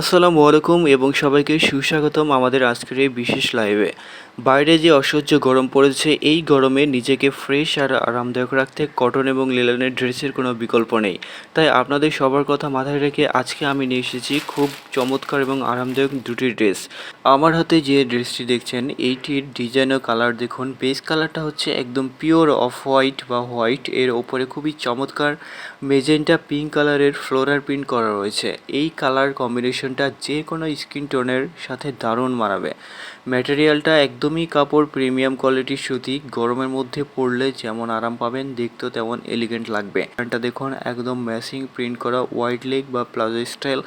আসসালামু আলাইকুম এবং সবাইকে সুস্বাগতম আমাদের আজকের এই বিশেষ লাইভে। বাইরে যে অসহ্য গরম পড়েছে, এই গরমে নিজেকে ফ্রেশ আর আরামদায়ক রাখতে কটন এবং লিনেনের ড্রেসের কোনো বিকল্প নেই। তাই আপনাদের সবার কথা মাথায় রেখে আজকে আমি নিয়ে এসেছি খুব চমৎকার এবং আরামদায়ক দুটি ড্রেস। আমার হাতে যে ড্রেসটি দেখছেন, এইটির ডিজাইন ও কালার দেখুন। বেস কালারটা হচ্ছে একদম পিওর অফ হোয়াইট বা হোয়াইট, এর ওপরে খুবই চমৎকার মেজেন্টা পিঙ্ক কালারের ফ্লোরাল প্রিন্ট করা রয়েছে। এই কালার কম্বিনেশনটা যে কোনো স্কিন টোনের সাথে দারুণ মানাবে। ম্যাটেরিয়ালটা একদমই কাপড় প্রিমিয়াম কোয়ালিটির সুতি, গরমের মধ্যে পরলে যেমন আরাম পাবেন, দেখতেও তেমন এলিগেন্ট লাগবে। প্যান্টটা দেখুন, একদম ম্যাচিং প্রিন্ট করা ওয়াইড লেগ বা প্লাজো স্টাইল,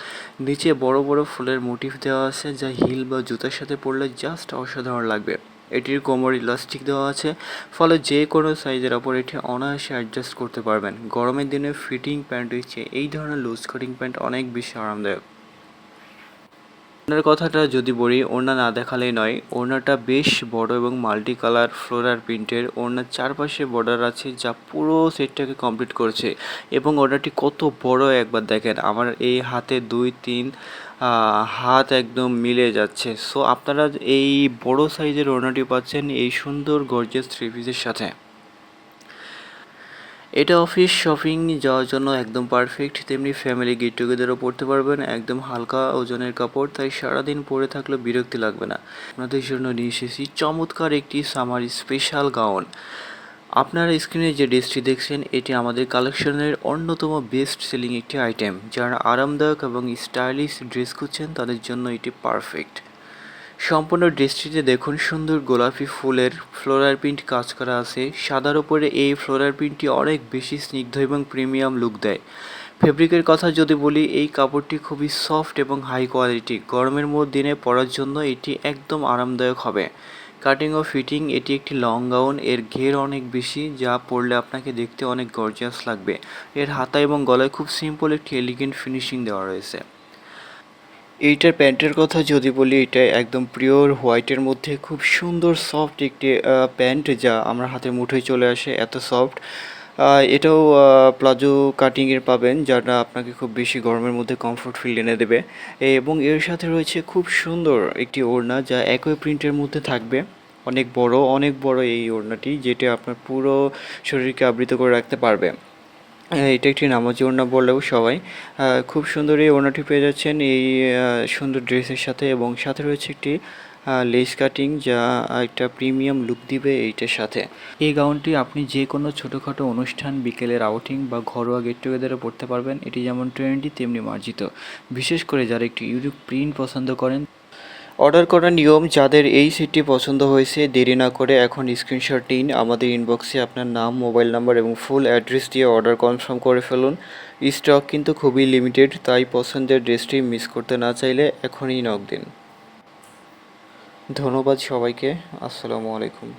নিচে বড় বড় ফুলের মোটিভ দেওয়া আছে, যা হিল বা জুতার সাথে পরলে জাস্ট অসাধারণ লাগবে। এটির কোমর ইলাস্টিক দেওয়া আছে, ফলে যে কোনো সাইজের ওপর এটি অনায়াসে অ্যাডজাস্ট করতে পারবেন। গরমের দিনে ফিটিং প্যান্টের চেয়ে এই ধরনের লুজ কাটিং প্যান্ট অনেক বেশি আরামদায়ক। ওড়নার কথাটা যদি বলি, ওড়না না দেখালেই নয়। ওড়নাটা বেশ বড় এবং মাল্টি কালার ফ্লোরাল প্রিন্টের। ওড়নার চারপাশে বর্ডার আছে, যা পুরো সেটটাকে কমপ্লিট করছে। এবং ওড়নাটি কত বড় একবার দেখেন, আমার এই হাতে 2-3 হাত একদম মিলে যাচ্ছে। সো আপনারা এই বড় সাইজের ওড়নাটি পাচ্ছেন এই সুন্দর গর্জিয়াস থ্রি পিসের সাথে। এটা অফিস শপিং যাওয়ার জন্য একদম পারফেক্ট, তেমনি ফ্যামিলি গেট টুগেদারও পরতে পারবেন। একদম হালকা ওজনের কাপড়, তাই সারাদিন পরে থাকলেও বিরক্তি লাগবে না। আপনাদের জন্য নিয়ে এসেছি চমৎকার একটি সামার স্পেশাল গাউন। আপনারা স্ক্রিনে যে ড্রেসটি দেখছেন, এটি আমাদের কালেকশনের অন্যতম বেস্ট সেলিং একটি আইটেম। যারা আরামদায়ক এবং স্টাইলিশ ড্রেস খুঁজছেন, তাদের জন্য এটি পারফেক্ট। সম্পূর্ণ ড্রেসটিতে দেখুন, সুন্দর গোলাপি ফুলের ফ্লোরাল প্রিন্ট কাজ করা আছে। সাদার উপরে এই ফ্লোরাল প্রিন্টটি অনেক বেশি স্নিগ্ধ এবং প্রিমিয়াম লুক দেয়। ফেব্রিকের কথা যদি বলি, এই কাপড়টি খুবই সফট এবং হাই কোয়ালিটি। গরমের দিনে পরার জন্য এটি একদম আরামদায়ক হবে। কাটিং ও ফিটিং, এটি একটি লং গাউন, এর ঘের অনেক বেশি, যা পরলে আপনাকে দেখতে অনেক গর্জিয়াস লাগবে। এর হাতা এবং গলায় খুব সিম্পল একটি এলিগেন্ট ফিনিশিং দেওয়া রয়েছে। এইটার প্যান্টের কথা যদি বলি, এটা একদম পিওর হোয়াইটের মধ্যে খুব সুন্দর সফট একটি প্যান্ট, যা আমার হাতের মুঠোয় চলে আসে, এত সফট। এটাও প্লাজো কাটিংয়ের পাবেন, যেটা আপনাকে খুব বেশি গরমের মধ্যে কমফোর্ট ফিল এনে দেবে। এবং এর সাথে রয়েছে খুব সুন্দর একটি ওড়না, যা একই প্রিন্টের মধ্যে থাকবে। অনেক বড় এই ওড়নাটি, যেটা আপনার পুরো শরীরকে আবৃত করে রাখতে পারবে। এটা একটি নামাজি ওড়না বললেও সবাই। খুব সুন্দর এই ওড়নাটি পেয়ে যাচ্ছেন এই সুন্দর ড্রেসের সাথে, এবং সাথে রয়েছে একটি লেস কাটিং, যা একটা প্রিমিয়াম লুক দিবে এইটার সাথে। এই গাউনটি আপনি যে কোনো ছোটোখাটো অনুষ্ঠান, বিকেলের আউটিং বা ঘরোয়া গেট টুগেদারে পরতে পারবেন। এটি যেমন ট্রেন্ডি তেমনি মার্জিত, বিশেষ করে যারা একটি ইউনিক প্রিন্ট পছন্দ করেন। অর্ডার করার নিয়ম, যাদের এই সেটটি পছন্দ হয়েছে, দেরি না করে এখন স্ক্রিনশট নিন, আমাদের ইনবক্সে আপনার নাম, মোবাইল নাম্বার এবং ফুল অ্যাড্রেস দিয়ে অর্ডার কনফার্ম করে ফেলুন। স্টক কিন্তু খুবই লিমিটেড, তাই পছন্দের ড্রেসটি মিস করতে না চাইলে এখনই নক দিন। ধন্যবাদ সবাইকে। আসসালামু আলাইকুম।